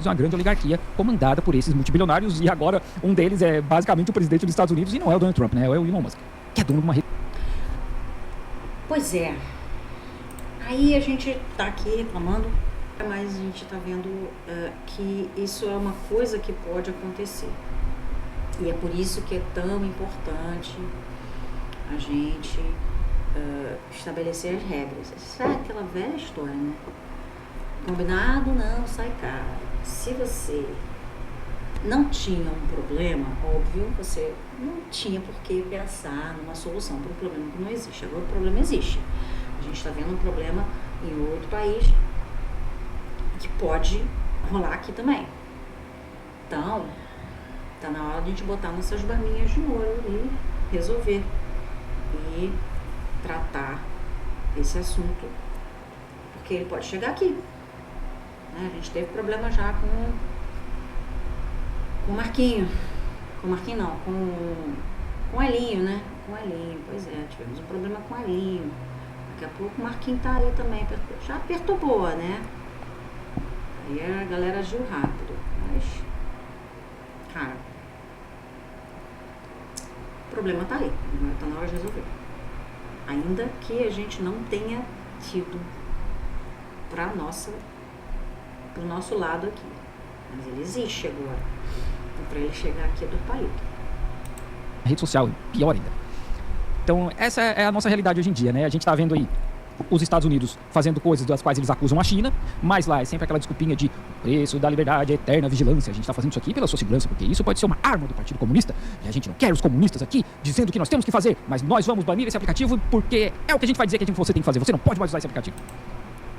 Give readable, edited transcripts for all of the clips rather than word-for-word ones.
uma grande oligarquia comandada por esses multibilionários, e agora um deles é basicamente o presidente dos Estados Unidos, e não é o Donald Trump, né? É o Elon Musk, que é dono de uma rede. Pois é. Aí a gente tá aqui reclamando, mas a gente tá vendo que isso é uma coisa que pode acontecer. E é por isso que é tão importante a gente estabelecer as regras. Isso é aquela velha história, né? Combinado não sai caro. Se você não tinha um problema, óbvio, você não tinha por que pensar numa solução para um problema que não existe. Agora o problema existe. A gente está vendo um problema em outro país que pode rolar aqui também. Então, tá na hora de a gente botar nossas barbinhas de molho e resolver e tratar esse assunto, porque ele pode chegar aqui. A gente teve problema já com o Marquinho. Com o Marquinho não, com o Elinho, né? Com o Elinho, pois é, tivemos um problema com o Elinho. Daqui a pouco o Marquinho tá aí também, já perturbou, né? Aí a galera agiu rápido, mas, cara, o problema tá aí, tá na hora de resolver. Ainda que a gente não tenha tido pro nosso lado aqui. Mas ele existe agora. Então, para ele chegar aqui é do palito. Rede social, pior ainda. Então, essa é a nossa realidade hoje em dia, né? A gente está vendo aí os Estados Unidos fazendo coisas das quais eles acusam a China, mas lá é sempre aquela desculpinha de preço da liberdade, a eterna vigilância. A gente está fazendo isso aqui pela sua segurança, porque isso pode ser uma arma do Partido Comunista, e a gente não quer os comunistas aqui dizendo que nós temos que fazer, mas nós vamos banir esse aplicativo porque é o que a gente vai dizer que você tem que fazer. Você não pode mais usar esse aplicativo,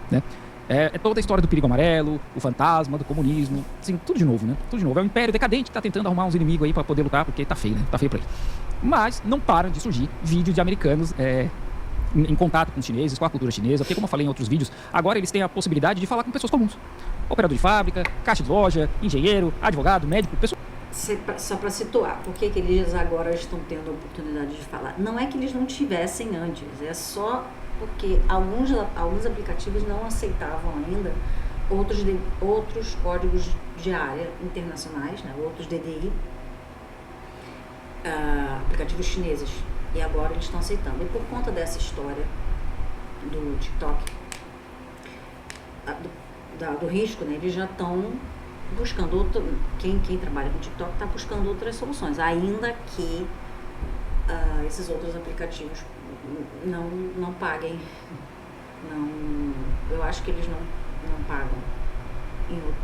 né? É toda a história do perigo amarelo, o fantasma, do comunismo, assim, tudo de novo, né? Tudo de novo. É um império decadente que tá tentando arrumar uns inimigos aí pra poder lutar, porque tá feio, né? Tá feio pra ele. Mas não param de surgir vídeos de americanos em contato com os chineses, com a cultura chinesa, porque como eu falei em outros vídeos, agora eles têm a possibilidade de falar com pessoas comuns. Operador de fábrica, caixa de loja, engenheiro, advogado, médico, pessoas... Só para situar, por que eles agora estão tendo a oportunidade de falar? Não é que eles não tivessem antes, é só porque alguns aplicativos não aceitavam ainda outros códigos de área internacionais, né, outros DDI, aplicativos chineses, e agora eles estão aceitando. E por conta dessa história do TikTok, do risco, né, eles já estão buscando quem trabalha com TikTok está buscando outras soluções, ainda que esses outros aplicativos não paguem, eu acho que eles não pagam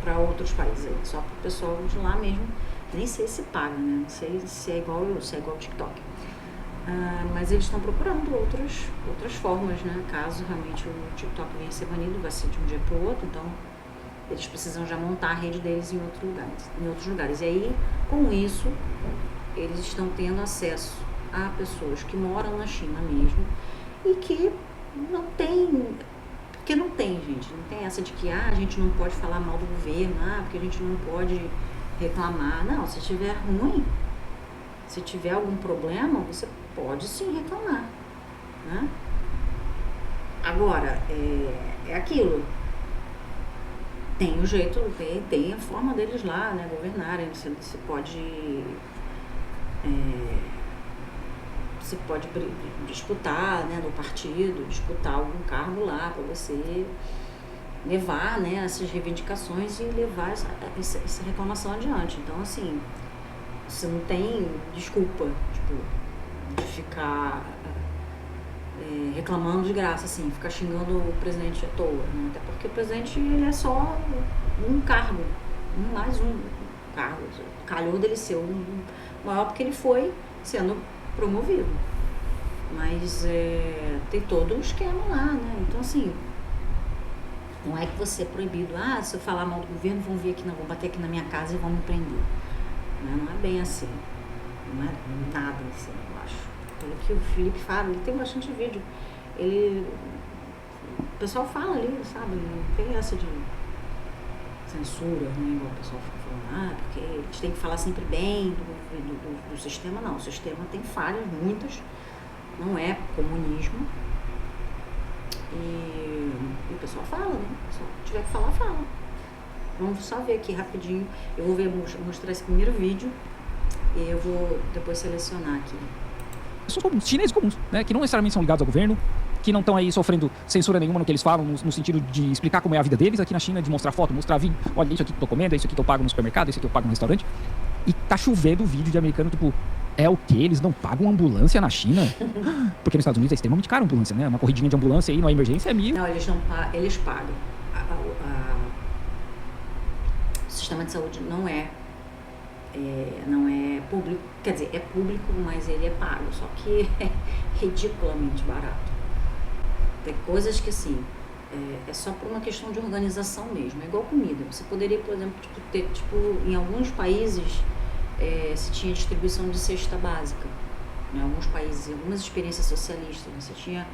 para outros países aí, só para o pessoal de lá mesmo. Nem sei se paga, né? Não sei se é igual o TikTok. Mas eles estão procurando outras formas, né? Caso realmente o TikTok venha a ser banido, vai ser de um dia para o outro, então eles precisam já montar a rede deles em outros lugares. E aí, com isso, eles estão tendo acesso a pessoas que moram na China mesmo e que não tem, porque não tem, gente, não tem essa de que a gente não pode falar mal do governo, porque a gente não pode reclamar. Não, se tiver ruim, se tiver algum problema, você pode sim reclamar, né? Agora, é aquilo, tem o jeito, tem a forma deles lá, né, governarem. Você pode disputar, né, no partido, disputar algum cargo lá para você levar, né, essas reivindicações e levar essa reclamação adiante. Então, assim, você não tem desculpa, tipo, de ficar reclamando de graça, assim, ficar xingando o presidente à toa, né? Até porque o presidente, ele é só um cargo, mais um cargo. Calhou dele ser maior porque ele foi sendo promovido. Mas tem todo um esquema lá, né? Então, assim, não é que você é proibido. Se eu falar mal do governo, vão vir aqui, vão bater aqui na minha casa e vão me prender. Não é bem assim. Não é nada assim, eu acho. Pelo que o Felipe fala, ele tem bastante vídeo. O pessoal fala ali, sabe? Não tem essa de censura, né? Igual o pessoal fica falando, porque eles têm que falar sempre bem do sistema. Não, o sistema tem falhas, muitas. Não é comunismo. E o pessoal fala, né? Se tiver que falar, fala. Vamos só ver aqui rapidinho. Eu vou mostrar esse primeiro vídeo e eu vou depois selecionar aqui. Pessoas comuns, chineses comuns, né? Que não necessariamente são ligados ao governo, que não estão aí sofrendo censura nenhuma no que eles falam, no sentido de explicar como é a vida deles aqui na China, de mostrar foto, mostrar vídeo. Olha, isso aqui que eu tô comendo, é isso aqui que eu pago no supermercado, isso aqui eu pago no restaurante. E tá chovendo vídeo de americano, tipo, é o quê? Eles não pagam ambulância na China? Porque nos Estados Unidos é extremamente caro a ambulância, né? Uma corridinha de ambulância aí numa emergência é mil. Não, eles não pagam, eles pagam. O sistema de saúde não é público, quer dizer, é público, mas ele é pago, só que é ridiculamente barato. Tem coisas que assim, é só por uma questão de organização mesmo, é igual comida. Você poderia, por exemplo, ter, em alguns países se tinha distribuição de cesta básica. Em alguns países, em algumas experiências socialistas, você tinha,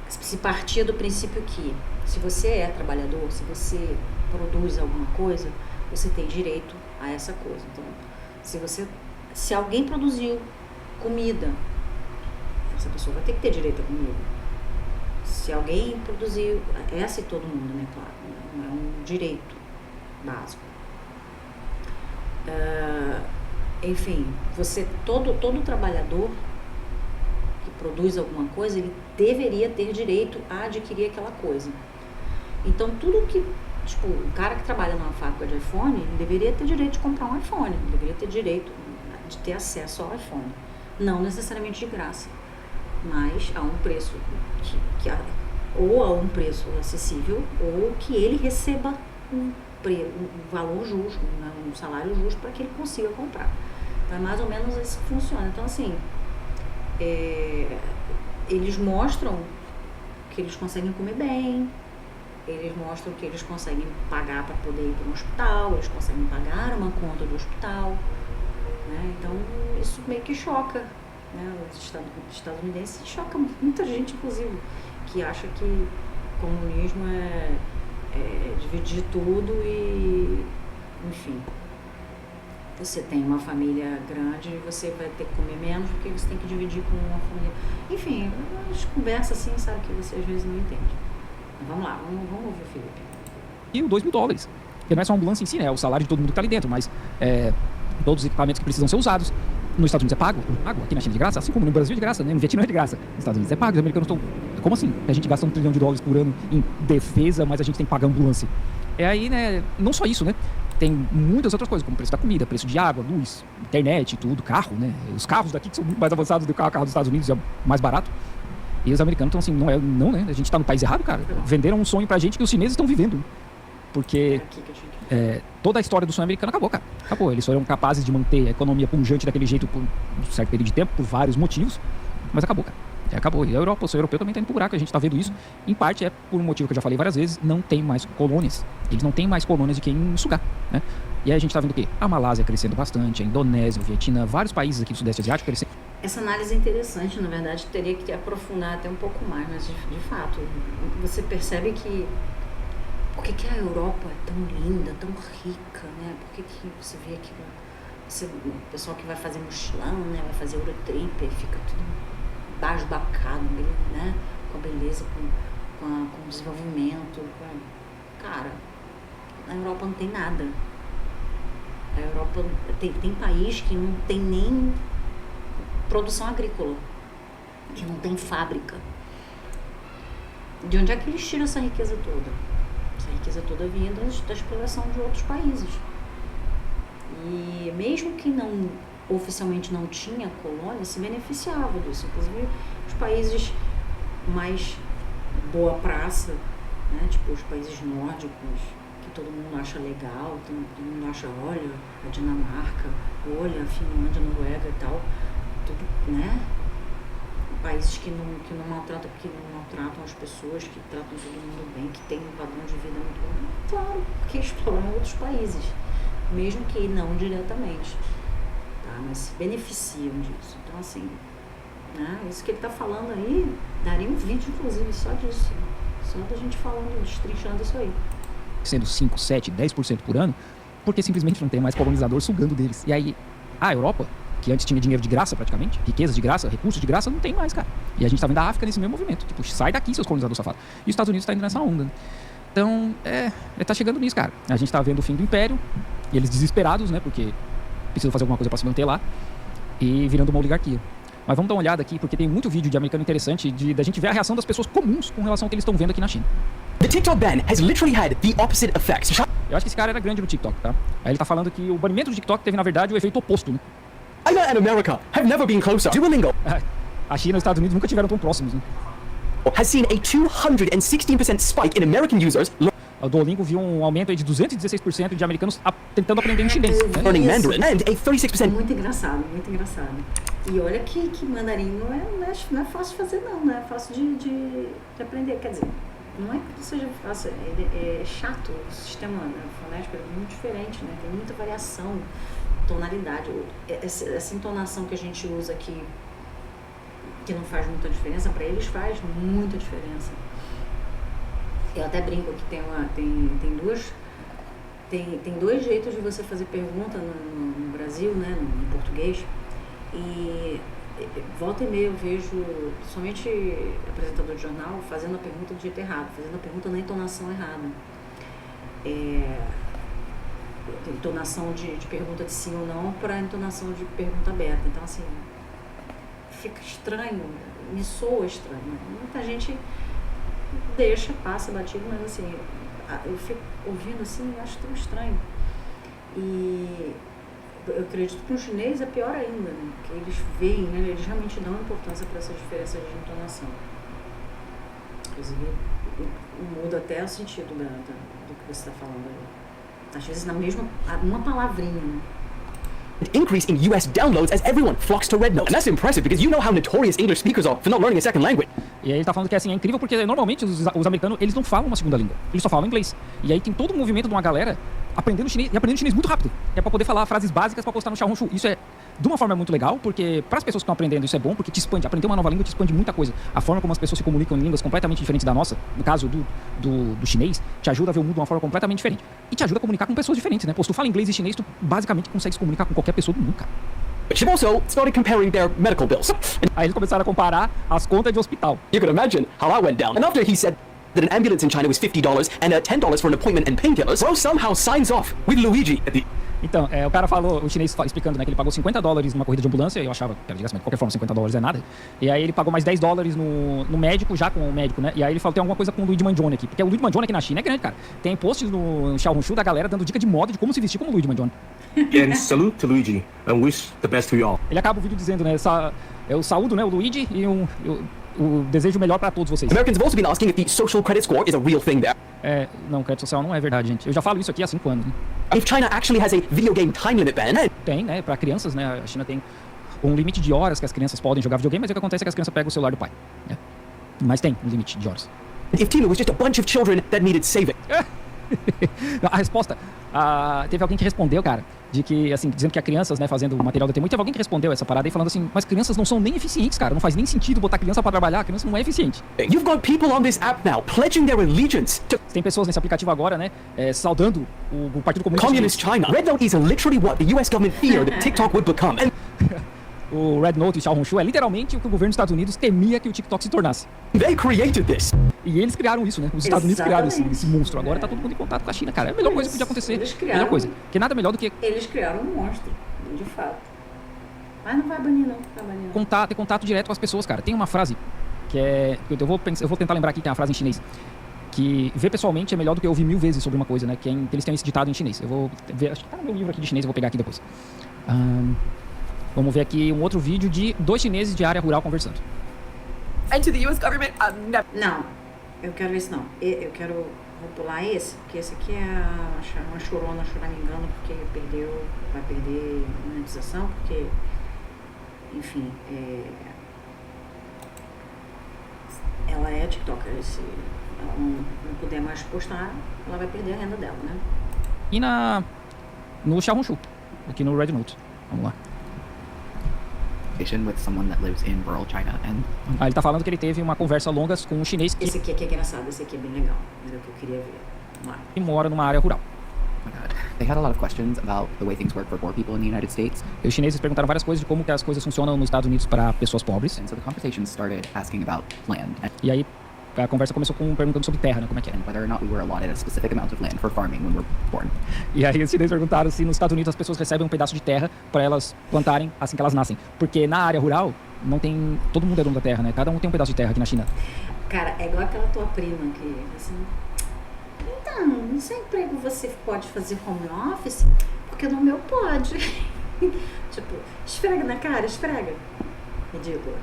se partia do princípio que se você é trabalhador, se você produz alguma coisa, você tem direito a essa coisa. Então, se alguém produziu comida, essa pessoa vai ter que ter direito à comida. Se alguém produziu, essa e todo mundo, né, claro, não é um direito básico. Enfim, todo trabalhador que produz alguma coisa, ele deveria ter direito a adquirir aquela coisa. Então, tudo que, o cara que trabalha numa fábrica de iPhone, ele deveria ter direito de comprar um iPhone, ele deveria ter direito de ter acesso ao iPhone. Não necessariamente de graça, mas a um preço ou a um preço acessível, ou que ele receba um valor justo, um salário justo para que ele consiga comprar. Então é mais ou menos isso que funciona. Então assim, eles mostram que eles conseguem comer bem, eles mostram que eles conseguem pagar para poder ir para um hospital, eles conseguem pagar uma conta do hospital, né? Então isso meio que choca, né? Os estadunidenses, choca muita gente, inclusive, que acha que comunismo é dividir tudo e, enfim, você tem uma família grande e você vai ter que comer menos porque você tem que dividir com uma família. Enfim, umas conversas assim, sabe, que você às vezes não entende. Mas vamos lá, vamos ouvir o Felipe. E o $2.000. Porque não é só a ambulância em si, né? É o salário de todo mundo que tá ali dentro, mas todos os equipamentos que precisam ser usados. Nos Estados Unidos é pago, aqui na China é de graça, assim como no Brasil é de graça, né? No Vietnã é de graça. Nos Estados Unidos é pago, os americanos estão... Como assim? A gente gasta $1 trilhão por ano em defesa, mas a gente tem que pagar ambulância. Aí, né? Não só isso, né? Tem muitas outras coisas, como o preço da comida, preço de água, luz, internet, tudo, carro, né? Os carros daqui que são muito mais avançados do que o carro dos Estados Unidos, é mais barato. E os americanos estão assim, não, né? A gente tá no país errado, cara. Venderam um sonho pra gente que os chineses estão vivendo. Porque toda a história do sonho americano acabou, cara. Acabou. Eles foram capazes de manter a economia pujante daquele jeito por um certo período de tempo, por vários motivos. Mas acabou, cara. Acabou. E a Europa, o sonho europeu também tá indo pro buraco. A gente tá vendo isso. Em parte é por um motivo que eu já falei várias vezes. Não tem mais colônias. Eles não têm mais colônias de quem sugar, né? E aí a gente tá vendo o quê? A Malásia crescendo bastante, a Indonésia, o Vietnã, vários países aqui do Sudeste Asiático crescendo. Essa análise é interessante, na verdade, teria que aprofundar até um pouco mais, mas de fato, você percebe que por que a Europa é tão linda, tão rica, né? Por que você vê que o pessoal que vai fazer mochilão, né? Vai fazer Eurotrip, fica tudo basbacado, né? Com a beleza, com o desenvolvimento. Cara, na Europa não tem nada. A Europa tem país que não tem nem produção agrícola, que não tem fábrica. De onde é que eles tiram essa riqueza toda? Essa riqueza toda vinha da exploração de outros países. E mesmo que não oficialmente não tinha colônia, se beneficiava disso. Inclusive os países mais boa praça, né? Tipo os países nórdicos, que todo mundo acha legal, todo mundo acha, olha, a Dinamarca, olha, a Finlândia, a Noruega e tal, tudo, né? Países que não maltratam as pessoas, que tratam todo mundo bem, que tem um padrão de vida muito bom. Claro, porque exploram outros países, mesmo que não diretamente, tá? Mas se beneficiam disso. Então, assim, né? Isso que ele está falando aí, daria um vídeo, inclusive, só disso. Só da gente falando, destrinchando isso aí. Sendo 5, 7, 10% por ano, porque simplesmente não tem mais colonizador sugando deles. E aí, a Europa, que antes tinha dinheiro de graça praticamente, riquezas de graça, recursos de graça, não tem mais, cara. E a gente tá vendo a África nesse mesmo movimento. Tipo, sai daqui, seus colonizadores safados. E os Estados Unidos tá indo nessa onda, né? Então, tá chegando nisso, cara. A gente tá vendo o fim do Império, e eles desesperados, né, porque precisam fazer alguma coisa pra se manter lá, e virando uma oligarquia. Mas vamos dar uma olhada aqui, porque tem muito vídeo de americano interessante da gente ver a reação das pessoas comuns com relação ao que eles estão vendo aqui na China. The TikTok ban has literally had the opposite effects. Eu acho que esse cara era grande no TikTok, tá? Aí ele tá falando que o banimento do TikTok teve, na verdade, o efeito oposto, né? China and America have never been closer. Duolingo A China e os Estados Unidos nunca tiveram tão próximos, né? has seen a 216% spike in American users O Duolingo viu um aumento aí de 216% de americanos tentando aprender em chinês, né? learning Mandarin and a 36% Muito engraçado, muito engraçado. E olha que mandarim não é fácil de fazer não é fácil de aprender, quer dizer, não é que seja fácil, é chato, o sistema, né, fonético é muito diferente, né? Tem muita variação, tonalidade, essa entonação que a gente usa aqui, que não faz muita diferença, para eles faz muita diferença. Eu até brinco que tem dois jeitos de você fazer pergunta no Brasil, né, no português, e volta e meia eu vejo somente apresentador de jornal fazendo a pergunta do jeito errado, fazendo a pergunta na entonação errada. Entonação de pergunta de sim ou não para entonação de pergunta aberta. Então, assim, fica estranho, me soa estranho. Muita gente passa batido, mas assim, eu fico ouvindo assim, eu acho tão estranho. E eu acredito que no chinês é pior ainda, né? Porque eles veem, né? Eles realmente dão importância para essas diferenças de entonação. Inclusive, muda até o sentido do que você está falando aí. Às vezes na mesma, uma palavrinha, né? increase in US downloads as everyone flocks to RedNote. And that's impressive because you know how notorious English speakers are for not learning a second language. E aí ele tá falando que assim, é incrível porque normalmente os americanos, eles não falam uma segunda língua, eles só falam inglês. E aí tem todo um movimento de uma galera aprendendo chinês, e aprendendo chinês muito rápido, que é pra poder falar frases básicas pra postar no Xiaohongshu. Isso é, de uma forma, muito legal, porque para as pessoas que estão aprendendo isso é bom, porque te expande, aprender uma nova língua te expande muita coisa. A forma como as pessoas se comunicam em línguas completamente diferentes da nossa, no caso do chinês, te ajuda a ver o mundo de uma forma completamente diferente. E te ajuda a comunicar com pessoas diferentes, né? Pô, se tu fala inglês e chinês, tu basicamente consegue se comunicar com qualquer pessoa do mundo, cara. But they've also started comparing their medical bills. Aí eles começaram a comparar as contas de hospital. You can imagine how that went down. And after he said that an ambulance in China was $50 and $10 for an appointment and painkillers, Bro somehow signs off with Luigi at the... Então, o cara falou, o chinês explicando, né, que ele pagou $50 numa corrida de ambulância, eu achava, que era de de qualquer forma, $50 é nada. E aí ele pagou mais $10 no médico, já com o médico, né? E aí ele falou, tem alguma coisa com o Luigi Mangione aqui, porque o Luigi Mangione aqui na China é grande, cara. Tem posts no Xiaohongshu da galera dando dica de moda de como se vestir como o Luigi Mangione. Again, salute to Luigi and wish the best to you all. Ele acaba o vídeo dizendo, né, eu saúdo, né, o Luigi e o desejo melhor pra todos vocês. Americans have also been asking if the social credit score is a real thing there. Não, crédito social não é verdade, gente. Eu já falo isso aqui há 5 anos, né? If China actually has a video game time limit ban, Tem, né, pra crianças, né, a China tem um limite de horas que as crianças podem jogar videogame, mas o que acontece é que as crianças pegam o celular do pai, né? Mas tem um limite de horas. if Tina was just a bunch of children that needed saving. A resposta, teve alguém que respondeu, cara, de que, assim, dizendo que as crianças, né, fazendo material da TMU, teve alguém que respondeu essa parada aí falando assim, mas crianças não são nem eficientes, cara, não faz nem sentido botar criança pra trabalhar, a criança não é eficiente. You've got people on this app now pledging their allegiance to Tem pessoas nesse aplicativo agora, né, saudando o Partido Comunista Communist China. RedNote is literally what the US government feared that TikTok would become. And O RedNote e o Xiaohongshu é literalmente o que o governo dos Estados Unidos temia que o TikTok se tornasse. they created this. E eles criaram isso, né? Os Estados Unidos criaram esse Exatamente. monstro. Agora tá todo mundo em contato com a China, cara. É a melhor coisa que podia acontecer. Eles criaram- Melhor coisa. Porque nada melhor do que Eles criaram um monstro, de fato. Mas não vai banir, não. ter contato direto com as pessoas, cara. Tem uma frase que é... Eu vou tentar lembrar aqui, tem uma frase em chinês. Que ver pessoalmente é melhor do que ouvir 1000 vezes sobre uma coisa, né? Que eles têm esse ditado em chinês. Eu vou ver... Acho que tá no meu livro aqui de chinês, eu vou pegar aqui depois. Vamos ver aqui um outro vídeo de 2 chineses de área rural conversando. And to the US government, never. Não, eu quero esse não. Eu quero... Vou pular esse, porque esse aqui é uma chorona, choramingando, porque vai perder monetização, porque, enfim, ela é TikToker. Se ela não puder mais postar, ela vai perder a renda dela, né? E no Xiaohongshu, aqui no RedNote. Vamos lá. With someone that lives in rural China, and Ele tá falando que ele teve uma conversa longa com um chinês Esse aqui é engraçado, esse aqui é bem legal. Era o que eu queria ver. Vamos lá. que mora numa área rural. oh my god, they had a lot of questions about the way things work for poor people in the United States, E os chineses perguntaram várias coisas de como que as coisas funcionam nos Estados Unidos para pessoas pobres. and so the conversation started asking about land. And E aí A conversa começou perguntando sobre terra, né? Como é que é. and whether or not we were allotted a specific amount of land for farming when we were born. E aí os chineses perguntaram se nos Estados Unidos as pessoas recebem um pedaço de terra para elas plantarem assim que elas nascem. Porque na área rural, não tem... Todo mundo é dono da terra, né? Cada um tem um pedaço de terra aqui na China. Cara, é igual aquela tua prima que, assim... Então, no seu emprego você pode fazer home office? Porque no meu pode. Tipo, esfrega na cara, esfrega. Ridículo.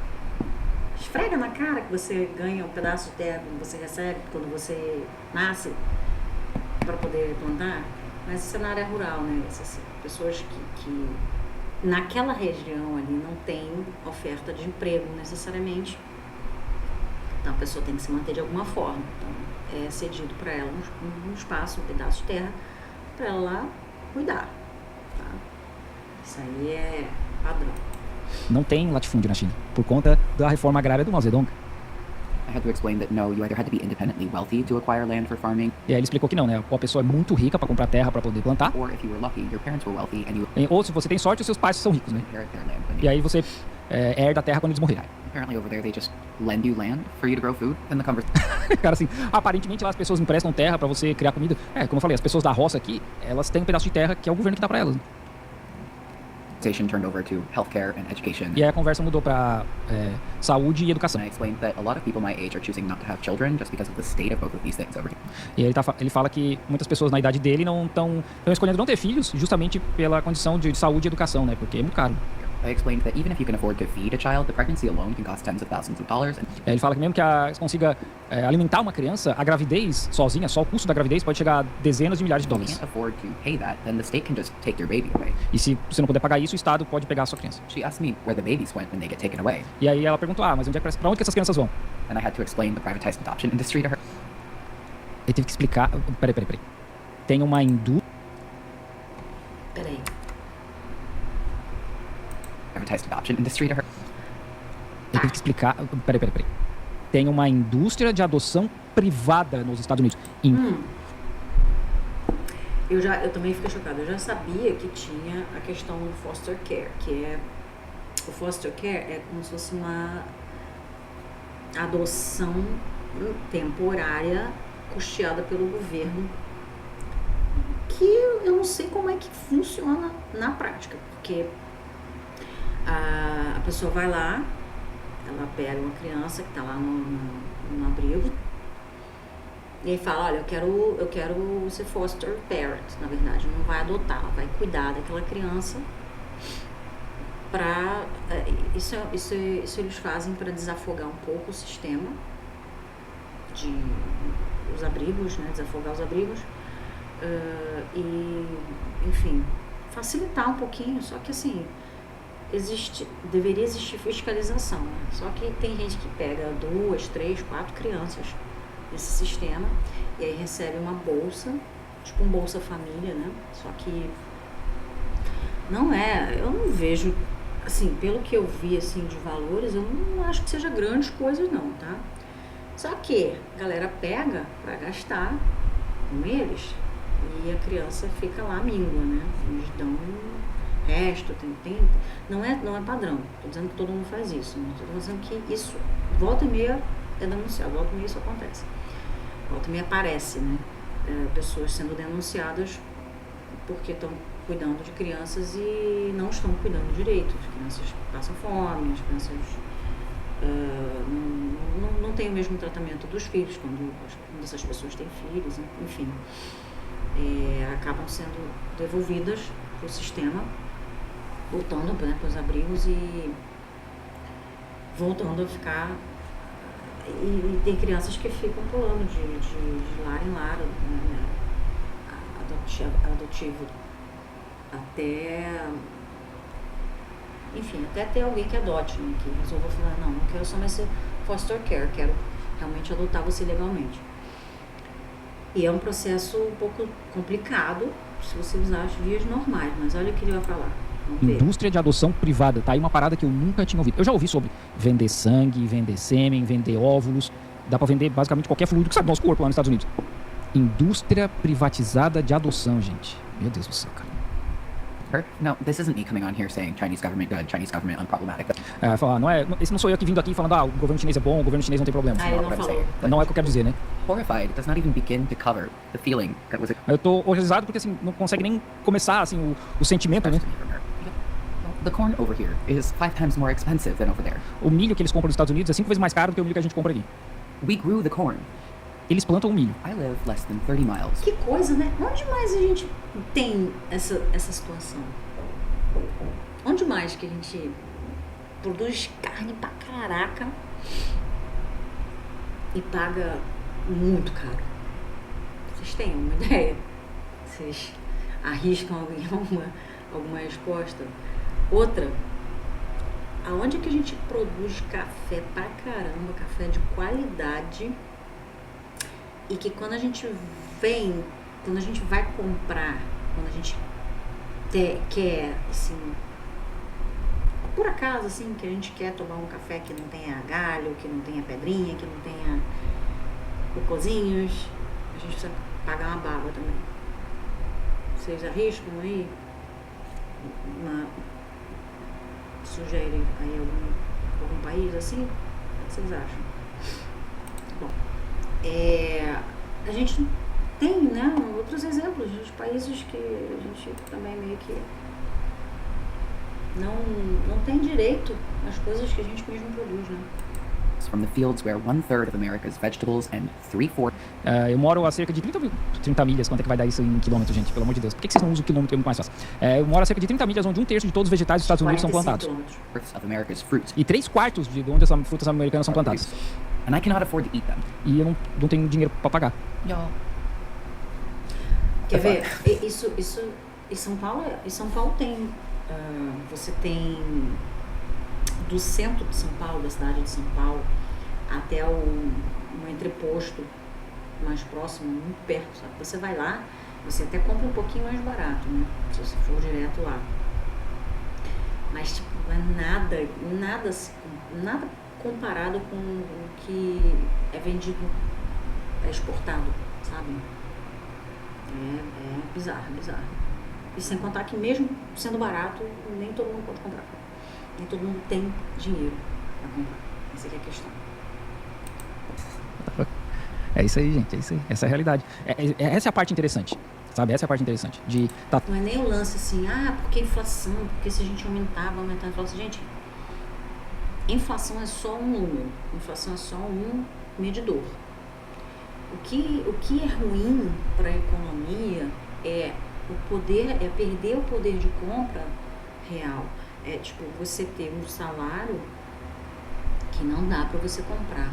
Esfrega na cara que você ganha um pedaço de terra quando você recebe, quando você nasce, para poder plantar. Mas isso é na área rural, né? Essas pessoas que naquela região ali não tem oferta de emprego necessariamente. Então a pessoa tem que se manter de alguma forma. Então é cedido para ela um espaço, um pedaço de terra, para ela lá cuidar. Tá? Isso aí é padrão. Não tem latifúndio na China, por conta da reforma agrária do Mao Zedong. I had to explain that no, you either had to be independently wealthy to acquire land for farming, E aí ele explicou que não, né? Ou a pessoa é muito rica para comprar terra para poder plantar, or if you were lucky, your parents were wealthy and you ou se você tem sorte, os seus pais são ricos, né? inherit their land. When E aí você herda a terra quando eles morrerem. apparently over there they just lend you land for you to grow food. And the conversation Cara, assim, aparentemente lá as pessoas emprestam terra para você criar comida. Como eu falei, as pessoas da roça aqui, elas têm um pedaço de terra que é o governo que dá para elas. Né? turned over to healthcare and education. E aí a conversa mudou para saúde e educação. And I explained that a lot of people my age are choosing not to have children just because of the state of both of these things over here. E aí ele fala que muitas pessoas na idade dele não estão escolhendo não ter filhos justamente pela condição de saúde e educação, né? Porque é muito caro. I explained that even if you can afford to feed a child, the pregnancy alone can cost tens of thousands of dollars. And Ele fala que mesmo que você consiga alimentar uma criança, a gravidez sozinha, só o custo da gravidez pode chegar a dezenas de milhares de if you dólares. can't afford to pay that, then the state can just take your baby away. E se você não puder pagar isso, o Estado pode pegar a sua criança. She asked me where the babies went when they get taken away, E aí ela perguntou, mas pra onde que essas crianças vão? and I had to explain the privatized adoption industry to her. Ele teve que explicar... Peraí. Tem uma indústria... Peraí. Privatized adoption industry to her. Ele teve que explicar... Peraí. Tem uma indústria de adoção privada nos Estados Unidos. Eu também fiquei chocada. Eu já sabia que tinha a questão do foster care, que é... O foster care é como se fosse uma adoção temporária custeada pelo governo, que eu não sei como é que funciona na prática, porque a pessoa vai lá, ela pega uma criança que está lá no abrigo e aí fala, olha, eu quero ser foster parent, na verdade, não vai adotar, ela vai cuidar daquela criança para isso eles fazem para desafogar um pouco o sistema os abrigos, né, desafogar os abrigos e, enfim, facilitar um pouquinho, só que assim, deveria existir fiscalização, né? Só que tem gente que pega 2, 3, 4 crianças nesse sistema e aí recebe uma bolsa, tipo um Bolsa Família, né? Só que eu não vejo, assim, pelo que eu vi, assim, de valores, eu não acho que seja grandes coisas não, tá? Só que a galera pega pra gastar com eles e a criança fica lá míngua, né? Eles dão resto, não é padrão. Tô dizendo que todo mundo faz isso, né? Tô dizendo que isso, volta e meia é denunciado, volta e meia isso acontece. Volta e meia aparece, né? Pessoas sendo denunciadas porque estão cuidando de crianças e não estão cuidando direito. As crianças passam fome, as crianças não têm o mesmo tratamento dos filhos quando essas pessoas têm filhos, enfim. Acabam sendo devolvidas para o sistema, voltando, né, para os abrigos e voltando a ficar. E tem crianças que ficam pulando de lar em lar, né, adotivo, até ter alguém que adote, né, que resolva falar, não quero só mais ser foster care, quero realmente adotar você legalmente. E é um processo um pouco complicado se você usar as vias normais, mas olha o que ele vai falar. Indústria de adoção privada, tá aí uma parada que eu nunca tinha ouvido. Eu já ouvi sobre vender sangue, vender sêmen, vender óvulos, dá pra vender basicamente qualquer fluido que sai do nosso corpo lá nos Estados Unidos. Indústria privatizada de adoção, gente. Meu Deus do céu, cara. Her? No, this isn't me coming on here saying Chinese government good, Chinese government unproblematic. Falar, esse não sou eu aqui vindo aqui falando, o governo chinês é bom, o governo chinês não tem problema. Ah, ele Not não what I'm falou. saying. Não é o que eu quero dizer, né? Horrified does not even begin to cover the feeling that was Eu tô horrorizado porque, assim, não consegue nem começar, assim, o sentimento, né? expressed to me from her. The corn over here is 5 times more expensive than over there. O milho que eles compram nos Estados Unidos é 5 vezes mais caro do que o milho que a gente compra aqui. We grew the corn. Eles plantam o milho. I live less than 30 miles. Que coisa, né? Onde mais a gente tem essa situação? Onde mais que a gente produz carne pra caraca e paga muito caro? Vocês têm uma ideia? Vocês arriscam alguma resposta? Outra, aonde que a gente produz café pra caramba, café de qualidade, e que quando a gente vai comprar, quando a gente quer, assim, por acaso, assim, que a gente quer tomar um café que não tenha galho, que não tenha pedrinha, que não tenha cocôzinhos, a gente precisa pagar uma baba também. Vocês arriscam aí? Sugerem aí algum país assim? O que vocês acham? Bom, a gente tem, né, outros exemplos de países que a gente também meio que não tem direito às coisas que a gente mesmo produz, né? From the fields where 1/3 of America's vegetables and 3/4 Eu moro a cerca de 30 milhas. Quanto é que vai dar isso em quilômetros, gente? Pelo amor de Deus. Por que vocês não usam o quilômetro? É muito mais fácil. Eu moro a cerca de 30 milhas, onde 1/3 de todos os vegetais dos Estados Unidos são 45 plantados. quilômetros. of America's fruits. E 3/4 de onde as frutas americanas são plantadas. And I cannot afford to eat them. E eu não tenho dinheiro pra pagar. Y'all. Quer ver? Isso em São Paulo tem, você tem do centro de São Paulo, da cidade de São Paulo, até um entreposto mais próximo, muito perto, sabe? Você vai lá, você até compra um pouquinho mais barato, né? Se você for direto lá. Mas, tipo, não é nada comparado com o que é vendido, é exportado, sabe? É bizarro. E sem contar que mesmo sendo barato, nem todo mundo pode comprar. Nem todo mundo tem dinheiro para comprar. Essa aqui é a questão. É isso aí, gente. É isso aí. Essa é a realidade. Essa é a parte interessante. Sabe? Essa é a parte interessante. Não é nem o lance assim, porque inflação, porque se a gente aumentar a inflação. Gente, inflação é só um número. Inflação é só um medidor. O que é ruim para a economia é perder o poder de compra real. É tipo você ter um salário que não dá para você comprar,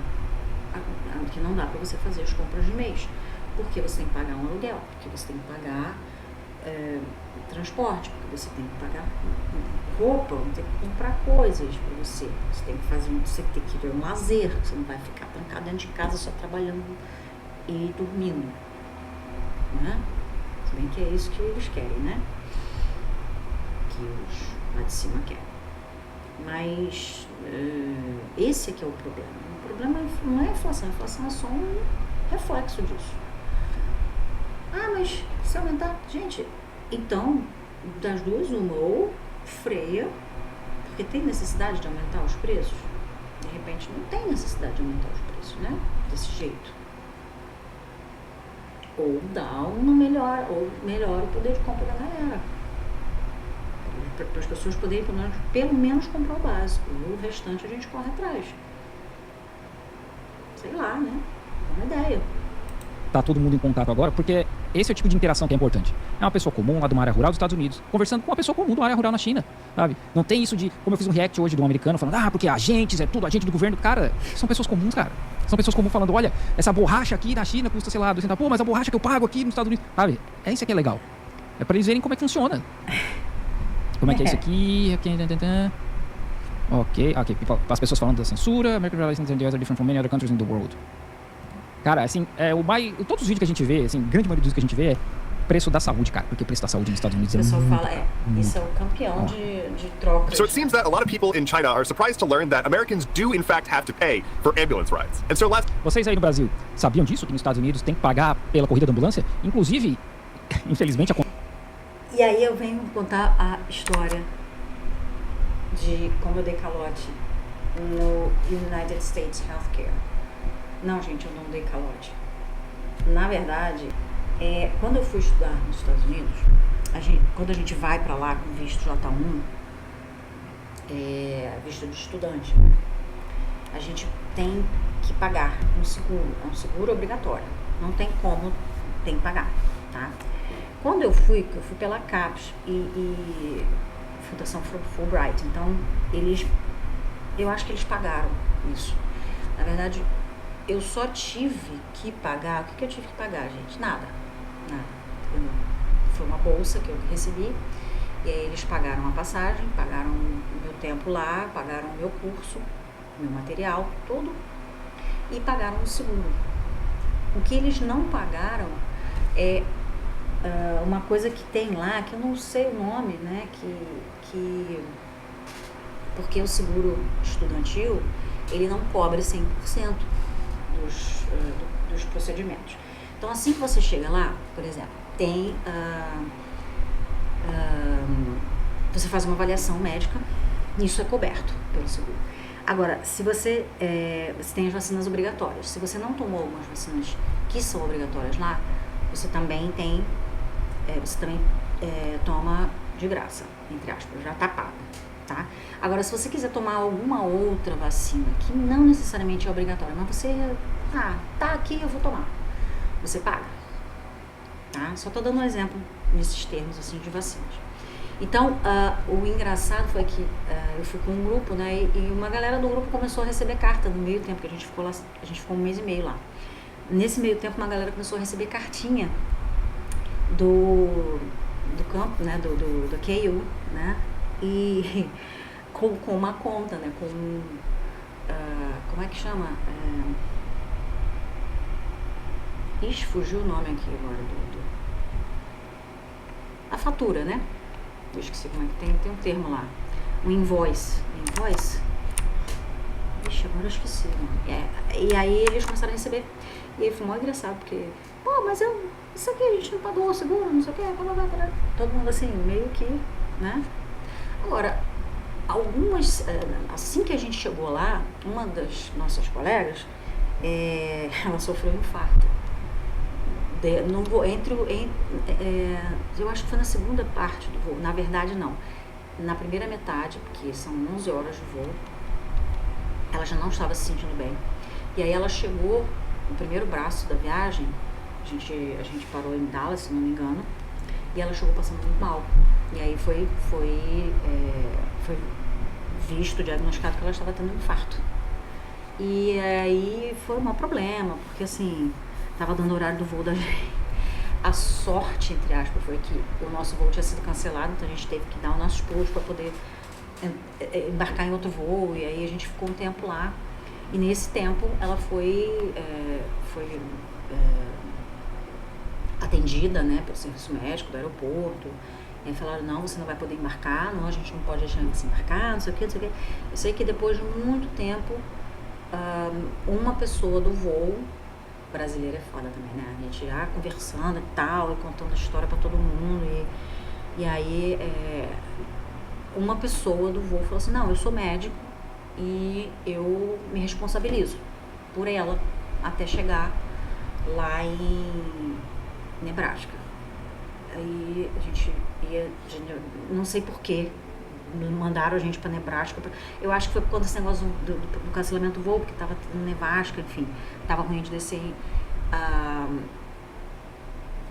que não dá para você fazer as compras de mês, porque você tem que pagar um aluguel, porque você tem que pagar transporte, porque você tem que pagar roupa, tem que comprar coisas para você. Você tem que ter um lazer, você não vai ficar trancado dentro de casa só trabalhando e dormindo, né? Se bem que é isso que eles querem, né? Que os lá de cima querem. Mas esse aqui é o problema. O problema não é a inflação é só um reflexo disso. Mas se aumentar, gente, então, das duas, uma, ou freia, porque tem necessidade de aumentar os preços. De repente não tem necessidade de aumentar os preços, né? Desse jeito. Ou melhora o poder de compra da galera. Para as pessoas poderem pelo menos comprar o básico. E o restante a gente corre atrás. Sei lá, né? É uma ideia. Tá todo mundo em contato agora, porque esse é o tipo de interação que é importante. É uma pessoa comum lá de uma área rural dos Estados Unidos, conversando com uma pessoa comum de uma área rural na China, sabe? Não tem isso de, como eu fiz um react hoje de um americano falando, porque agentes, é tudo agente do governo. Cara, são pessoas comuns, cara. São pessoas comuns falando, olha, essa borracha aqui na China custa, sei lá, 200, mas a borracha que eu pago aqui nos Estados Unidos, sabe? É isso que é legal. É pra eles verem como é que funciona. Como é que é isso aqui? Ok. As pessoas falando da censura, American relations and the are different from many other countries in the world. Cara, assim, todos os vídeos que a gente vê, assim, grande maioria dos vídeos que a gente vê é preço da saúde, cara, porque o preço da saúde nos Estados Unidos O pessoal muito fala, caro. isso é o campeão de trocas. So it seems that a lot of people in China are surprised to learn that Americans do in fact have to pay for ambulance rides. And so Vocês aí no Brasil sabiam disso, que nos Estados Unidos tem que pagar pela corrida da ambulância? Inclusive, infelizmente, E E aí eu venho contar a história de como eu dei calote no United States Healthcare. Não, gente, eu não dei calote. Na verdade, quando eu fui estudar nos Estados Unidos, quando a gente vai para lá com visto J1, visto de estudante, né? A gente tem que pagar um seguro. É um seguro obrigatório. Não tem como, tem que pagar, tá? Quando eu fui pela CAPES e Fundação Fulbright, então eu acho que eles pagaram isso. Na verdade, eu só tive que pagar. O que eu tive que pagar, gente? Nada. Foi uma bolsa que eu recebi, e aí eles pagaram a passagem, pagaram o meu tempo lá, pagaram o meu curso, meu material, tudo, e pagaram o seguro. O que eles não pagaram é uma coisa que tem lá, que eu não sei o nome, né, porque o seguro estudantil, ele não cobre 100% dos procedimentos. Então, assim que você chega lá, por exemplo, tem você faz uma avaliação médica, isso é coberto pelo seguro. Agora, se você tem as vacinas obrigatórias, se você não tomou algumas vacinas que são obrigatórias lá, você também toma de graça, entre aspas, já tá pago, tá? Agora, se você quiser tomar alguma outra vacina, que não necessariamente é obrigatória, mas você, tá aqui, eu vou tomar, você paga, tá? Só tô dando um exemplo nesses termos, assim, de vacinas. Então, o engraçado foi que eu fui com um grupo, né, e uma galera do grupo começou a receber carta no meio tempo, que a gente ficou lá, a gente ficou 1 mês e meio lá. Nesse meio tempo, uma galera começou a receber cartinha do campo, né, do KU, né, e com uma conta, né, como é que chama? Fugiu o nome aqui agora, a fatura, né? Eu esqueci como é que tem um termo lá. Um invoice. Invoice? Ixi, agora eu esqueci. E aí eles começaram a receber. E aí foi muito engraçado, porque, mas isso aqui a gente não pagou o seguro, não sei o que, todo mundo assim, meio que, né? Agora, assim que a gente chegou lá, uma das nossas colegas, ela sofreu um infarto. Eu acho que foi na segunda parte do voo. Na verdade, não. Na primeira metade, porque são 11 horas de voo, ela já não estava se sentindo bem. E aí ela chegou no primeiro braço da viagem, a gente parou em Dallas, se não me engano, e ela chegou passando muito mal. E aí foi visto, diagnosticado que ela estava tendo um infarto. E aí foi um maior problema, porque assim, estava dando o horário do voo da gente. A sorte, entre aspas, foi que o nosso voo tinha sido cancelado, então a gente teve que dar os nossos pulos para poder embarcar em outro voo, e aí a gente ficou um tempo lá. E nesse tempo ela foi atendida, né, pelo serviço médico do aeroporto. E aí falaram, não, você não vai poder embarcar, não, a gente não pode deixar você embarcar, não sei o que, não sei o que. Eu sei que depois de muito tempo, uma pessoa do voo, brasileira é foda também, né, a gente já conversando e tal, e contando a história pra todo mundo, e aí uma pessoa do voo falou assim, não, eu sou médico e eu me responsabilizo por ela até chegar lá em Nebraska. Aí a gente não sei porquê, mandaram a gente para Nebraska. Eu acho que foi por conta desse negócio do cancelamento do voo, porque tava no Nebraska, enfim, tava ruim de descer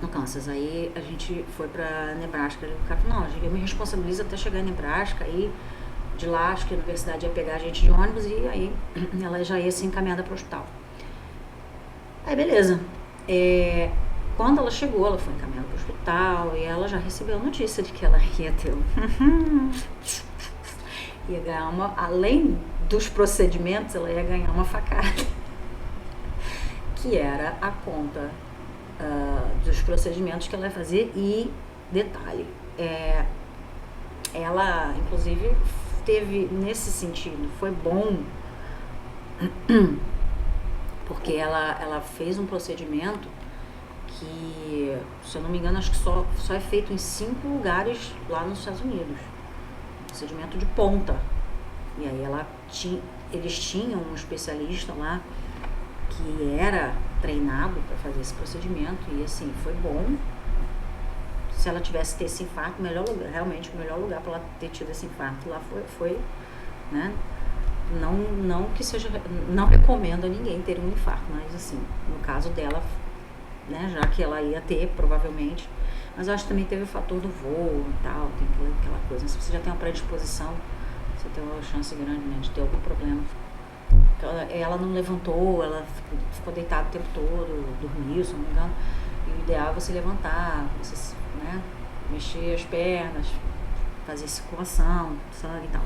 no Kansas. Aí a gente foi para Nebraska. O cara falou, não, eu me responsabilizo até chegar em Nebraska. Aí de lá, acho que a universidade ia pegar a gente de ônibus e aí ela já ia ser encaminhada para o hospital. Aí beleza. Quando ela chegou, ela foi encaminhada para o hospital e ela já recebeu a notícia de que ela ia ter ia ganhar além dos procedimentos, ela ia ganhar uma facada, que era a conta dos procedimentos que ela ia fazer. E detalhe, ela inclusive teve, nesse sentido, foi bom, porque ela fez um procedimento que Se eu não me engano, acho que só é feito em 5 lugares lá nos Estados Unidos. Procedimento de ponta. E aí eles tinham um especialista lá que era treinado para fazer esse procedimento e assim, foi bom. Se ela tivesse tido esse infarto, realmente o melhor lugar para ela ter tido esse infarto lá foi, né? Não que seja, não recomendo a ninguém ter um infarto, mas assim, no caso dela, né, já que ela ia ter, provavelmente, mas eu acho que também teve o fator do voo e tal, tem aquela coisa, se você já tem uma predisposição, você tem uma chance grande, né, de ter algum problema. Ela não levantou, ela ficou deitada o tempo todo, dormiu, se não me engano, e o ideal é você levantar, você, né, mexer as pernas, fazer circulação, sangue e tal.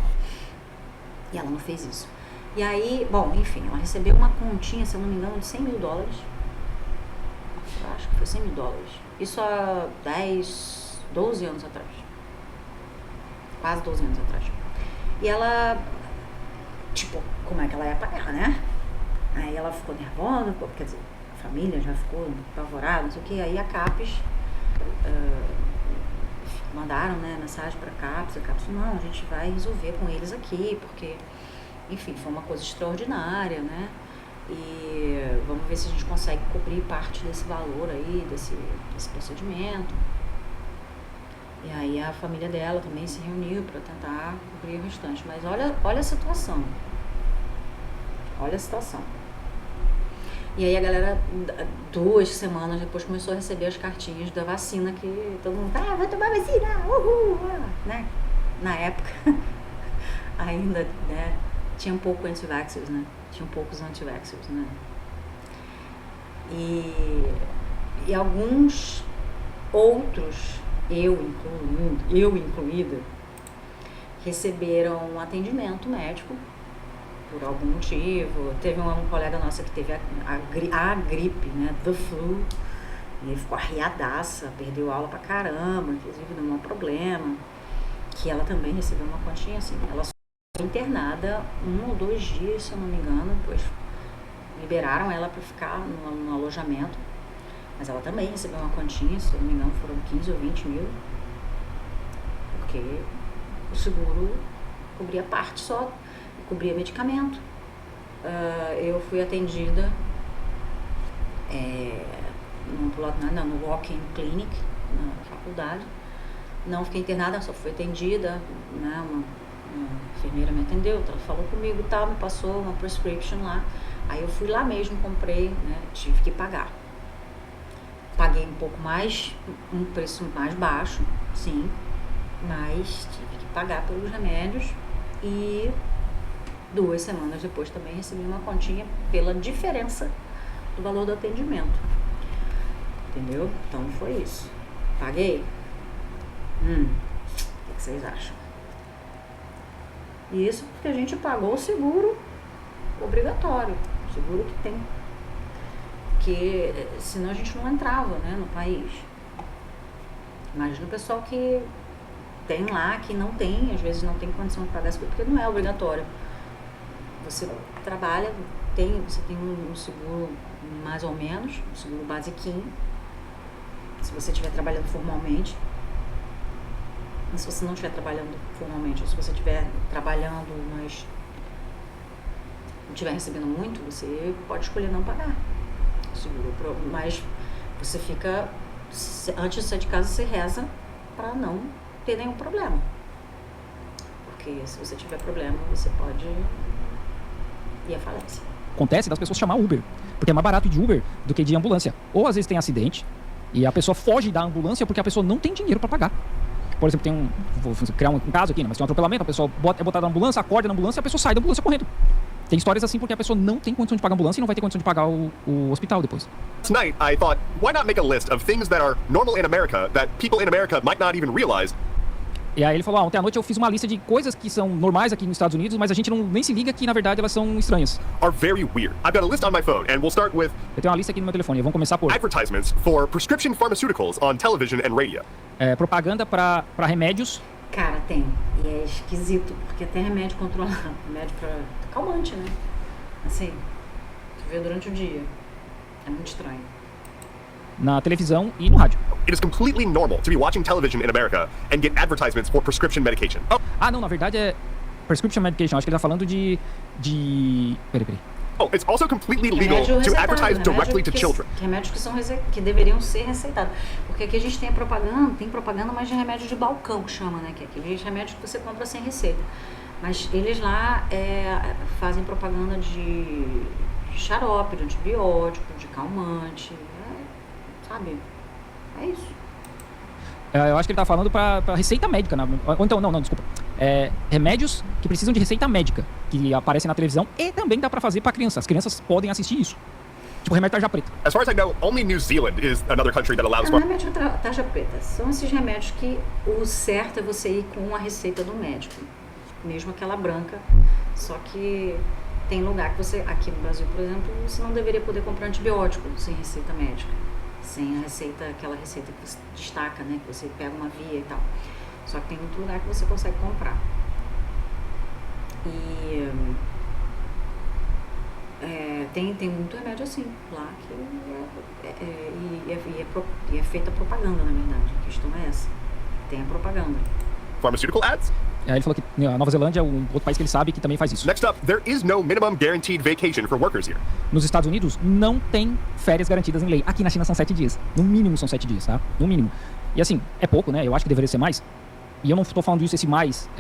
E ela não fez isso. E aí, bom, enfim, ela recebeu uma continha, se eu não me engano, de $100 mil. Eu acho que foi $100 mil. Isso há 12 anos atrás. Quase 12 anos atrás. E ela, tipo, como é que ela ia pagar, né? Aí ela ficou nervosa, quer dizer, a família já ficou apavorada, não sei o que. Aí a CAPES mandaram, né, mensagem para a CAPES, não, a gente vai resolver com eles aqui, porque, enfim, foi uma coisa extraordinária, né, e vamos ver se a gente consegue cobrir parte desse valor aí, desse procedimento. E aí a família dela também se reuniu para tentar cobrir o restante, mas olha a situação, E aí a galera, 2 semanas depois, começou a receber as cartinhas da vacina que todo mundo, vai tomar vacina, uhul, né? Na época, ainda, né, tinha poucos anti-vaxxers, né? E alguns outros, eu incluída, receberam um atendimento médico por algum motivo. Teve uma colega nossa que teve a gripe, né, the flu, e ficou arriadaça, perdeu aula pra caramba, inclusive deu um problema, que ela também recebeu uma quantia assim. Ela foi internada 1 ou 2 dias, se eu não me engano, depois liberaram ela para ficar no alojamento, mas ela também recebeu uma quantia, se eu não me engano foram 15 ou 20 mil, porque o seguro cobria parte só, cobria medicamento. Eu fui atendida no walk-in clinic, na faculdade. Não fiquei internada, só fui atendida, né? Uma enfermeira me atendeu, ela falou comigo e tal, me passou uma prescription lá. Aí eu fui lá mesmo, comprei, né? Tive que pagar. Paguei um pouco mais, um preço mais baixo, sim, mas tive que pagar pelos remédios e 2 semanas depois também recebi uma continha pela diferença do valor do atendimento. Entendeu? Então foi isso. Paguei? O que vocês acham? E isso porque a gente pagou o seguro obrigatório, o seguro que tem. Porque senão a gente não entrava, né, no país. Imagina o pessoal que tem lá, que não tem, às vezes não tem condição de pagar seguro, porque não é obrigatório. Você trabalha, você tem um seguro mais ou menos, um seguro basiquinho, se você estiver trabalhando formalmente. Mas se você não estiver trabalhando formalmente, ou se você estiver trabalhando, mas não estiver recebendo muito, você pode escolher não pagar o seguro. Mas você fica, antes de sair de casa, você reza para não ter nenhum problema. Porque se você tiver problema, você pode ir à falência. Acontece das pessoas chamar Uber, porque é mais barato de Uber do que de ambulância. Ou às vezes tem acidente e a pessoa foge da ambulância porque a pessoa não tem dinheiro para pagar. Por exemplo, vou criar um caso aqui, né? Mas tem um atropelamento, a pessoa é botada na ambulância, acorda na ambulância e a pessoa sai da ambulância correndo. Tem histórias assim porque a pessoa não tem condição de pagar a ambulância e não vai ter condição de pagar o hospital depois. Tonight, I thought, why not make a list of things that are normal in America that people in America might not even realize? E aí ele falou, ontem à noite eu fiz uma lista de coisas que são normais aqui nos Estados Unidos, mas a gente nem se liga que na verdade elas são estranhas. Are very weird. I've got a list on my phone, and we'll start with Eu tenho uma lista aqui no meu telefone, vamos começar por advertisements for prescription pharmaceuticals on television and radio. Propaganda para remédios. Cara, tem. E é esquisito, porque tem remédio controlado, remédio pra calmante, né? Assim, tu vê durante o dia. É muito estranho. na televisão e no rádio. It is completely normal to be watching television in America and get advertisements for prescription medication. Oh, Ah, não, na verdade é prescription medication. Acho que ele tá falando de... Peraí. it's also completely legal Remédio to receitado, advertise directly to que- children. Remédios que, que deveriam ser receitados. Porque aqui a gente tem propaganda, mas de remédio de balcão, que chama, né? Que é aqueles remédios que você compra sem receita. Mas eles lá fazem propaganda de xarope, de antibiótico, de calmante, sabe? É isso. Eu acho que ele tá falando pra receita médica. Ou então, não, desculpa. Remédios que precisam de receita médica, que aparecem na televisão e também dá pra fazer pra criança. As crianças podem assistir isso. Tipo, remédio tarja preta. As far as I know, only New Zealand is another country that allows Não é remédio tarja preta. São esses remédios que o certo é você ir com a receita do médico. Mesmo aquela branca. Só que tem lugar que você, aqui no Brasil, por exemplo, você não deveria poder comprar antibiótico sem receita médica. Sem a receita, aquela receita que você destaca, né? Que você pega uma via e tal. Só que tem muito lugar que você consegue comprar. E tem muito remédio assim lá que é feita propaganda, na verdade. A questão é essa. Tem a propaganda. pharmaceutical ads. Aí ele falou que a Nova Zelândia é um outro país que ele sabe que também faz isso. Next up, there is no minimum guaranteed vacation for workers here. Nos Estados Unidos, não tem férias garantidas em lei. Aqui na China são 7 dias. No mínimo são 7 dias, tá? No mínimo. E assim, é pouco, né? Eu acho que deveria ser mais. E eu não estou falando isso, esse mais,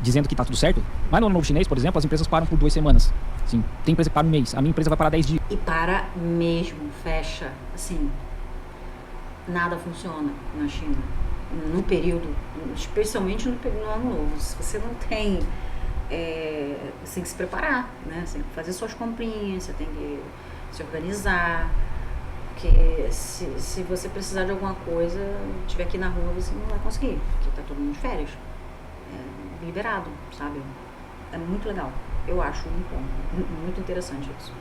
dizendo que tá tudo certo. Mas no Ano Novo Chinês, por exemplo, as empresas param por 2 semanas. Assim, tem empresa que para um mês. A minha empresa vai parar 10 dias. E para mesmo, fecha, assim, nada funciona na China. No período, especialmente no Ano Novo. Se você não tem, você tem que se preparar, né? Você tem que fazer suas comprinhas, você tem que se organizar. Porque se você precisar de alguma coisa, estiver aqui na rua, você não vai conseguir. Porque tá todo mundo de férias. Liberado, sabe? É muito legal. Eu acho muito interessante isso.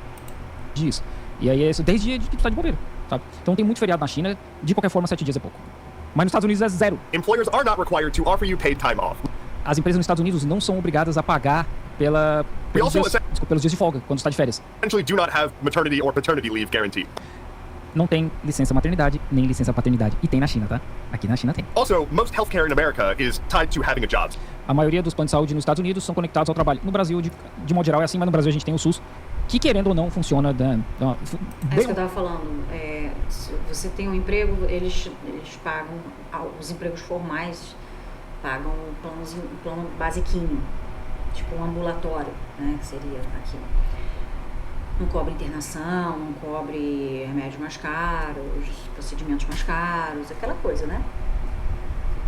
Dias. E aí é isso, 10 dias de que tu tá de bobeira, sabe? Então tem muito feriado na China. De qualquer forma, 7 dias é pouco. Mas nos Estados Unidos é 0. Employers are not required to offer you paid time off. As empresas nos Estados Unidos não são obrigadas a pagar pelos dias de folga, quando está de férias. Essentially do not have maternity or paternity leave guaranteed. Não tem licença maternidade, nem licença paternidade. E tem na China, tá? Aqui na China tem. Also, most healthcare in America is tied to having a job. A maioria dos planos de saúde nos Estados Unidos são conectados ao trabalho. No Brasil, de modo geral, é assim, mas no Brasil a gente tem o SUS, que querendo ou não funciona. É isso que eu tava falando. Se você tem um emprego, eles pagam, os empregos formais pagam um plano basiquinho, tipo um ambulatório, né, que seria aqui. Não cobre internação, não cobre remédios mais caros, procedimentos mais caros, aquela coisa, né?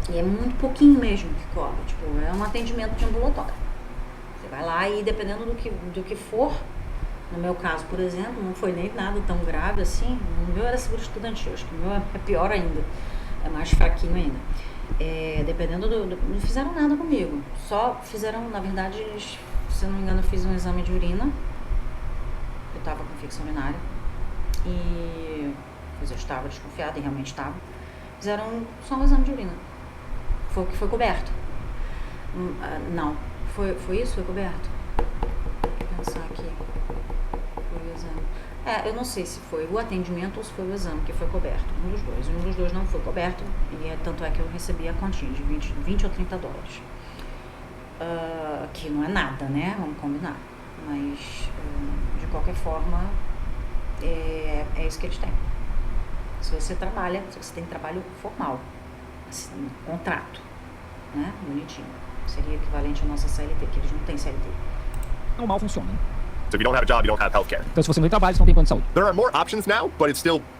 E é muito pouquinho mesmo que cobre, tipo, é um atendimento de ambulatório. Você vai lá e dependendo do que for, no meu caso, por exemplo, não foi nem nada tão grave assim, o meu era seguro estudantil, acho que o meu é pior ainda, é mais fraquinho ainda. Dependendo não fizeram nada comigo, só fizeram, na verdade, eles, se eu não me engano, eu fiz um exame de urina. Eu estava com infecção urinária e eu estava desconfiada e realmente estava. Fizeram só um exame de urina. Foi o que foi coberto. Não. Foi isso? Foi coberto? Vou pensar aqui. Foi o exame. Eu não sei se foi o atendimento ou se foi o exame que foi coberto. Um dos dois. Um dos dois não foi coberto e tanto é que eu recebi a quantia de 20 ou 30 dólares. Que não é nada, né? Vamos combinar. Mas, de qualquer forma, é isso que eles têm. Se você trabalha, se você tem trabalho formal, assim, contrato, né, bonitinho, seria equivalente à nossa CLT, que eles não têm CLT. Normal funciona, né? So if you don't have a job, you don't have healthcare. Então se você não tem trabalho, você não tem plano de saúde. There are more options now, but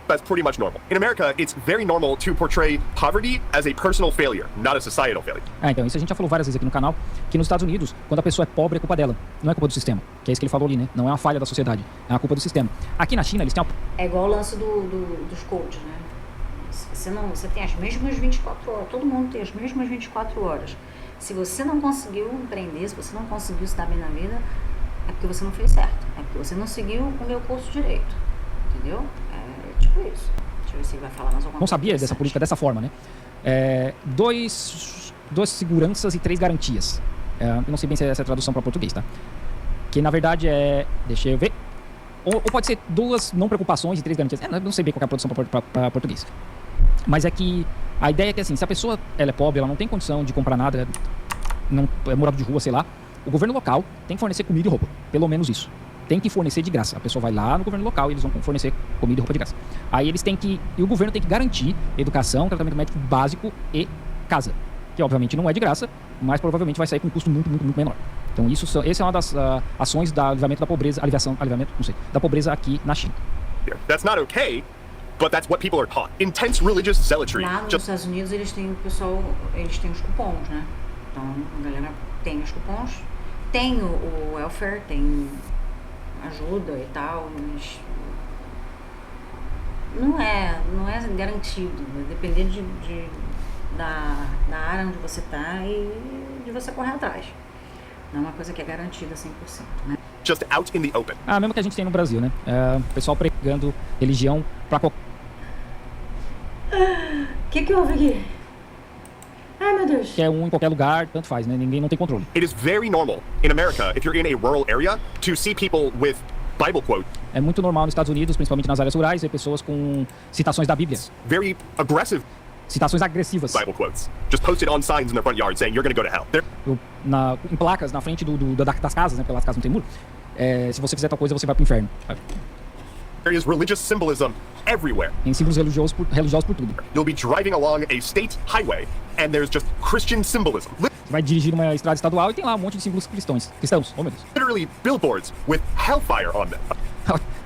that's pretty much normal. In America, it's very normal to portray poverty as a personal failure, not a societal failure. Então isso a gente já falou várias vezes aqui no canal, que nos Estados Unidos, quando a pessoa é pobre, é culpa dela. Não é culpa do sistema, que é isso que ele falou ali, né? Não é uma falha da sociedade, é uma culpa do sistema. Aqui na China, eles têm uma... É igual o lance dos coaches, né? Você tem as mesmas 24 horas, todo mundo tem as mesmas 24 horas. Se você não conseguiu empreender, se você não conseguiu se dar bem na vida, é porque você não fez certo. É porque você não seguiu o meu curso direito. Entendeu? É tipo isso. Deixa eu ver se ele vai falar mais alguma coisa. Não sabia dessa política dessa forma, né? Dois seguranças e 3 garantias. Eu não sei bem se essa é a tradução para português, tá? Que na verdade deixa eu ver. Ou pode ser 2 não preocupações e 3 garantias. Não sei bem qual é a produção para português. Mas é que a ideia é que, assim, se a pessoa ela é pobre, ela não tem condição de comprar nada, não é morador de rua, sei lá, o governo local tem que fornecer comida e roupa. Pelo menos isso. Tem que fornecer de graça. A pessoa vai lá no governo local e eles vão fornecer comida e roupa de graça. Aí eles têm que... E o governo tem que garantir educação, tratamento médico básico e casa. Que obviamente não é de graça, mas provavelmente vai sair com um custo muito menor. Então essa é uma das ações da alivamento da pobreza, da pobreza aqui na China. That's not okay, but that's what people are taught. Intense religious zealotry. Lá nos Estados Unidos eles têm os cupons, né? Então a galera tem os cupons, tem o welfare, tem ajuda e tal, mas não é garantido, vai depender da área onde você tá e de você correr atrás. Não é uma coisa que é garantida 100%, né? Just out in the open. Mesmo que a gente tem no Brasil, né? O pessoal pregando religião pra qualquer... Que houve aqui? Ai, meu Deus. Que é em qualquer lugar, tanto faz, né? Ninguém não tem controle. It is very normal in America, if you're in a rural area, to see people with Bible quotes. É muito normal nos Estados Unidos, principalmente nas áreas rurais, ver pessoas com citações da Bíblia. Very aggressive Citações agressivas. Bible quotes. Just posted on signs in their front yard saying you're going to go to hell. Em placas na frente das casas, né? Pelas casas não tem muro. Se você fizer tal coisa, você vai pro inferno. There is religious symbolism everywhere. Tem símbolos religiosos por tudo. You'll be driving along a state highway and there's just Christian symbolism. Você vai dirigir numa estrada estadual e tem lá um monte de símbolos cristãos. Oh, meu Deus. Literally billboards with hellfire on them.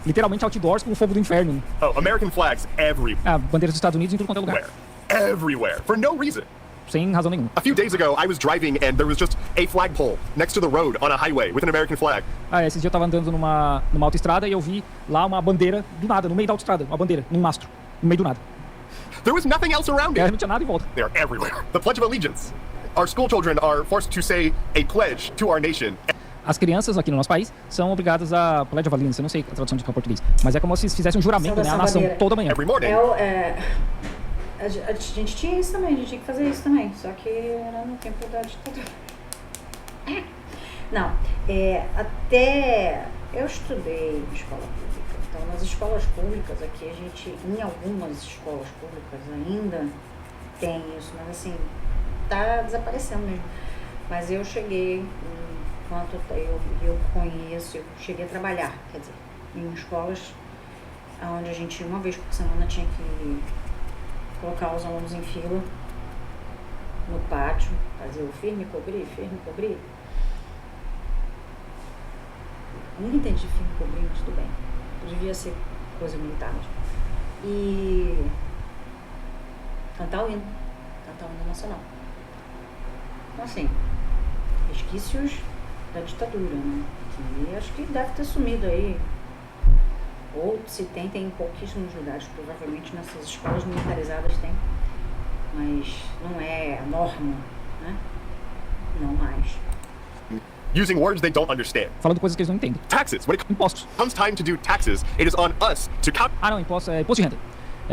Literalmente outdoors com o fogo do inferno. Oh, American flags everywhere. Bandeiras dos Estados Unidos em tudo quanto é lugar. Everywhere. For no reason. Sem razão nenhuma. A few days ago, I was driving and there was just a flagpole next to the road on a highway with an American flag. Esses dias eu tava andando numa autoestrada e eu vi lá uma bandeira do nada, no meio da autoestrada. Uma bandeira, num mastro, no meio do nada. There was nothing else around it. Não tinha nada em volta. They are everywhere. The Pledge of Allegiance. Our school children are forced to say a pledge to our nation. As crianças aqui no nosso país são obrigadas a Pledge of Allegiance, eu não sei a tradução de português, mas é como se fizessem um juramento, né, à nação toda manhã. Every morning. A gente tinha isso também, a gente tinha que fazer isso também, só que era no tempo da ditadura. Não, até eu estudei em escola pública, então nas escolas públicas aqui em algumas escolas públicas ainda tem isso, mas assim, tá desaparecendo mesmo. Mas eu cheguei, enquanto eu conheço, eu cheguei a trabalhar, quer dizer, em escolas onde a gente uma vez por semana tinha que colocar os alunos em fila no pátio, fazer o firme, cobrir. Eu nunca entendi firme, cobrir, mas tudo bem. Devia ser coisa militar mesmo. E cantar o hino nacional. Então assim, resquícios da ditadura, né? Que acho que deve ter sumido aí. Ou se tem em pouquíssimos lugares, provavelmente nessas escolas militarizadas tem, mas não é a norma, né? Não mais. Using words they don't understand. Falando coisas que eles não entendem. Taxes. When it Impostos. comes time to do taxes, it is on us to Imposto de renda.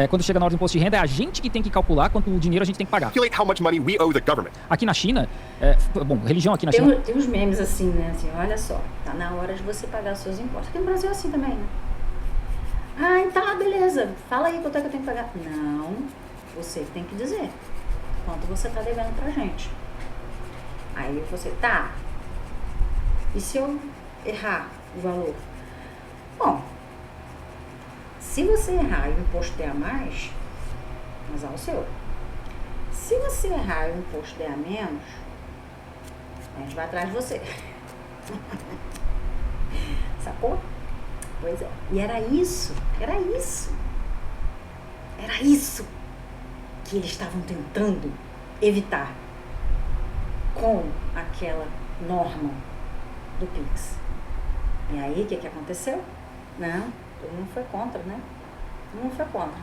Quando chega na hora do imposto de renda, é a gente que tem que calcular quanto dinheiro a gente tem que pagar. calculate how much money we owe the government. Aqui na China, religião aqui na China... Tem uns memes assim, né? Assim, olha só, tá na hora de você pagar os seus impostos. Aqui no Brasil é assim também, né? Tá, beleza. Fala aí quanto é que eu tenho que pagar. Não, você tem que dizer quanto você tá devendo pra gente. Aí você, tá. E se eu errar o valor? Bom, se você errar e o imposto der a mais, azar o seu. Se você errar e o imposto der a menos, a gente vai atrás de você. Sacou? Pois é. E era isso que eles estavam tentando evitar com aquela norma do Pix. E aí, o que aconteceu? Não, todo mundo foi contra, né? Todo mundo foi contra.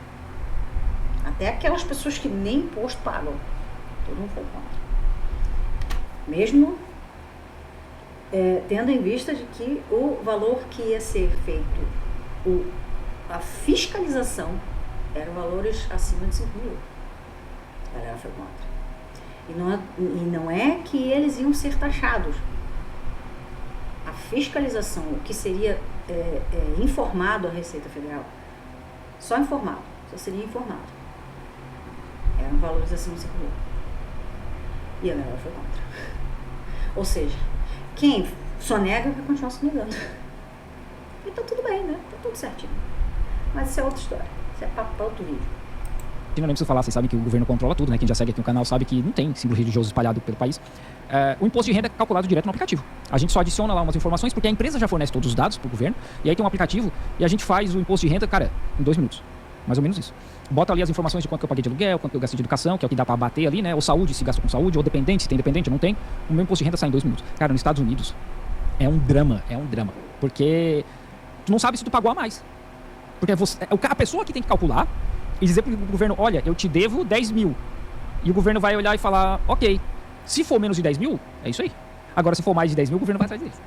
Até aquelas pessoas que nem imposto pagam. Todo mundo foi contra. Mesmo tendo em vista de que o valor que ia ser feito, a fiscalização, eram valores acima de 5 mil. A galera foi contra. E não é que eles iam ser taxados. A fiscalização, o que seria informado a Receita Federal. Só informado, só seria informado. Eram valores acima do 5 mil. E a Melhor foi contra. Ou seja, quem sonega vai continuar sonegando. E tá tudo bem, né? Tá tudo certinho. Mas isso é outra história. Isso é papo para outro vídeo. Eu nem preciso falar, vocês sabem que o governo controla tudo, né? Quem já segue aqui no canal sabe que não tem símbolo religioso espalhado pelo país. O imposto de renda é calculado direto no aplicativo. A gente só adiciona lá umas informações porque a empresa já fornece todos os dados pro governo. E aí tem um aplicativo e a gente faz o imposto de renda, cara, em 2 minutos. Mais ou menos isso. Bota ali as informações de quanto que eu paguei de aluguel, quanto que eu gastei de educação, que é o que dá pra bater ali, né? Ou saúde, se gasta com saúde, ou dependente, se tem dependente, não tem. O meu imposto de renda sai em 2 minutos. Cara, nos Estados Unidos é um drama. Porque tu não sabe se tu pagou a mais. Porque a pessoa que tem que calcular e dizer pro governo, olha, eu te devo 10 mil. E o governo vai olhar e falar, ok, se for menos de 10 mil, é isso aí. Agora, se for mais de 10 mil, o governo vai atrás deles.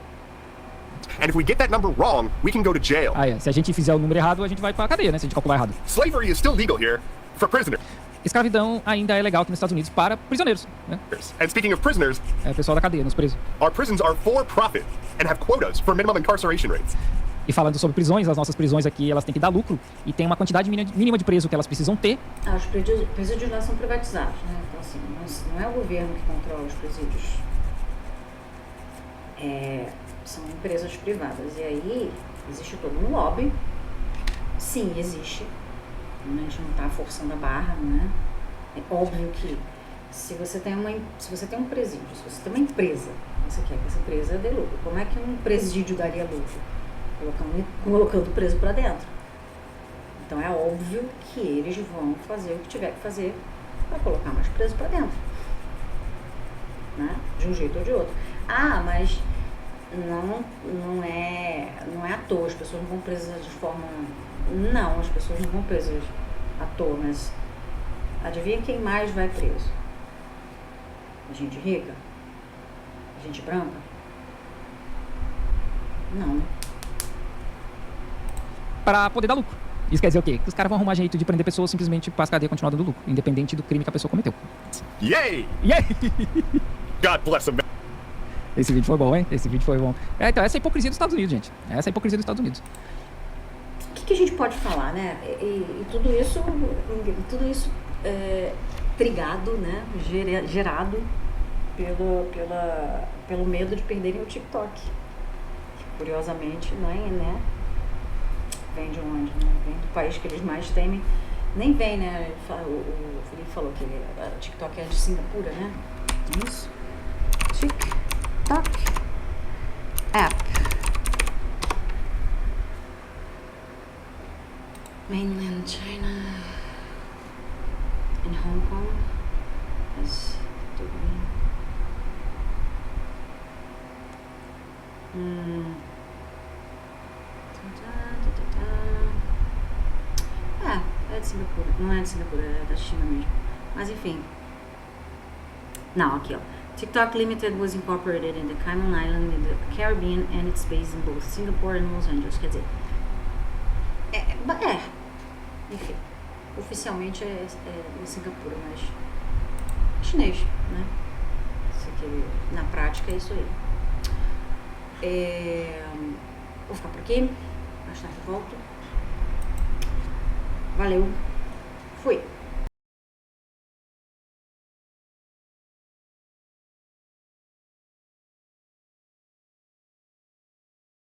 And if we get that number wrong, we can go to jail. Se a gente fizer o número errado, a gente vai pra cadeia, né? Se a gente calcular errado. Slavery is still legal here for prisoners. Escravidão ainda é legal aqui nos Estados Unidos para prisioneiros, né? And speaking of prisoners, É o pessoal da cadeia, nos presos. our prisons are for profit and have quotas for minimum incarceration rates. E falando sobre prisões, as nossas prisões aqui, elas têm que dar lucro e tem uma quantidade mínima de preso que elas precisam ter. Os presídios lá são privatizados, né? Então, assim, não é o governo que controla os presídios. São empresas privadas. E aí, existe todo um lobby. Sim, existe. A gente não está forçando a barra, né? É óbvio que se você tem um presídio, se você tem uma empresa, você quer que essa empresa dê lucro. Como é que um presídio daria lucro? Colocando o preso para dentro. Então é óbvio que eles vão fazer o que tiver que fazer para colocar mais preso para dentro, né? De um jeito ou de outro. Mas não é à toa, as pessoas não vão presas de forma... Não, as pessoas não vão presas à toa, mas adivinha quem mais vai preso? A gente rica? A gente branca? Não. Para poder dar lucro. Isso quer dizer o quê? Que os caras vão arrumar jeito de prender pessoas simplesmente para as cadeias continuar dando lucro, independente do crime que a pessoa cometeu. Yay! Yeah! God bless America. Esse vídeo foi bom, hein? Esse vídeo foi bom. Então, essa é a hipocrisia dos Estados Unidos, gente. Essa é a hipocrisia dos Estados Unidos. O que a gente pode falar, né? E tudo isso trigado, né? Gerado pelo medo de perderem o TikTok. Que, curiosamente, né? Vem de onde? Né? Vem do país que eles mais temem. Nem vem, né? O Felipe falou que o TikTok é de Singapura, né? Isso. TikTok app. Mainland China and Hong Kong is doing. É de Singapura. Não é de Singapura, é da China mesmo. Mas enfim. Não, aqui ó. TikTok Limited was incorporated in the Cayman Island in the Caribbean and it's based in both Singapore and Los Angeles. Quer dizer, enfim, oficialmente é Singapura, mas é chinês, né? Isso aqui, na prática é isso aí. Vou ficar por aqui, mais tarde eu volto. Valeu, fui!